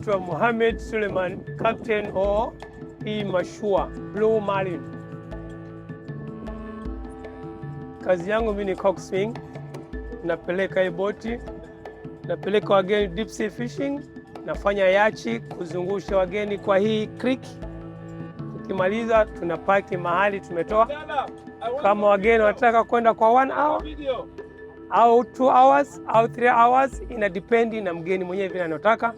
naitwa Mohamed Suleiman, captain wa hii mashua Blue Marlin. Kazi yangu mimi ni coxswain, napeleka hii boti, napeleka wageni deep sea fishing, nafanya yachi kuzungusha wageni kwa hii creek. Tukimaliza tunapaki mahali tumetoa. Kama wageni wanataka kwenda kwa 1 hour au 2 hours au 3 hours, ina dependi na mgeni mwenyewe vile anataka.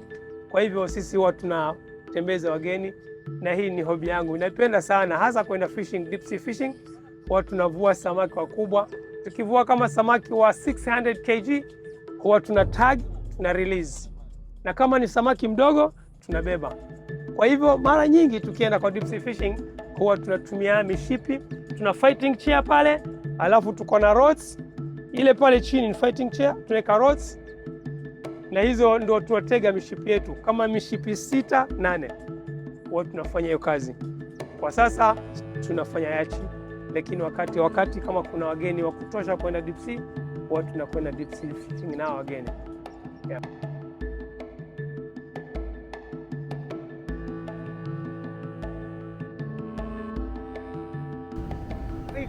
Kwa hivyo sisi huwa tunatembeza wageni, na hii ni hobi yangu. Napenda sana hasa kwenda fishing, deep sea fishing. Huwa tunavua samaki wakubwa. Tukivua kama samaki wa 600 kg huwa tuna tag, tuna release. Na kama ni samaki mdogo tunabeba. Kwa hivyo mara nyingi tukienda kwa deep sea fishing huwa tunatumia mishipi, tuna fighting chair pale, alafu tuko na rods. Ile pale chini ni fighting chair, tunaweka rods. Na hizo ndio tunatega mishipi yetu. Kama mishipi 6, 8 huwa tunafanya hiyo kazi. Kwa sasa tunafanya yachi, lakini wakati kama kuna wageni wa kutosha kwenda deep sea, huwa tunakwenda deep sea fishing na wageni. Yeah.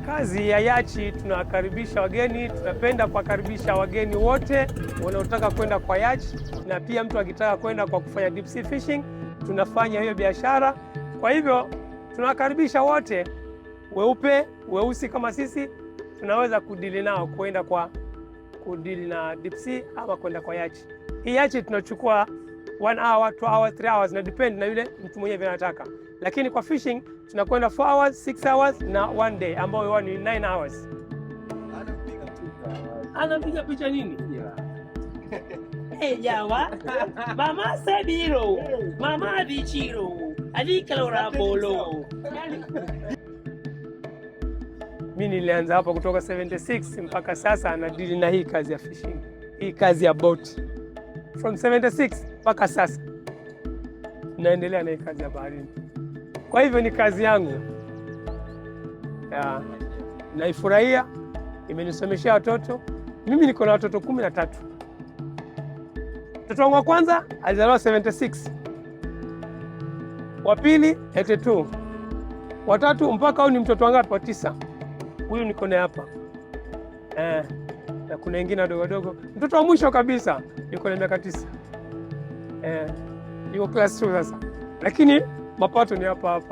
Kazi ya yachi tunawakaribisha wageni, tunapenda kuwakaribisha wageni wote wanaotaka kwenda kwa yachi, na pia mtu akitaka kwenda kwa kufanya deep sea fishing, tunafanya hiyo biashara. Kwa hivyo tunawakaribisha wote, weupe, weusi kama sisi, tunaweza kudili nao kwenda kwa kudili na deep sea ama kwenda kwa yachi. Hii yachi tunachukua 1 hour, 2 hours, 3 hours, na depend na yule mtu mwenyewe anataka. Lakini kwa fishing tunakwenda 4 hours, 6 hours na 1 day ambao ni 9 hours. Anapiga picha nini? Jawa. Mama Sebiro. Mama Bichiro. Adikalora bolo. Mimi nilianza hapa kutoka 76 mpaka sasa na deal na hii kazi ya fishing. Hii kazi ya boat. From 76 mpaka sasa naendelea na hii kazi ya baharini. Kwa hivyo ni kazi yangu. Naifurahia, imenisomeshia watoto. Mimi niko na watoto 13. Mtoto wangu wa kwanza alizaliwa 76. Wa pili 82. Wa tatu mpaka huyu ni mtoto wangu wa 9. Huyu niko naye hapa. Na kuna wengine wadogo. Mtoto wa mwisho kabisa yuko na miaka 9. Yuko class 2 sasa. Lakini mapato ni hapa.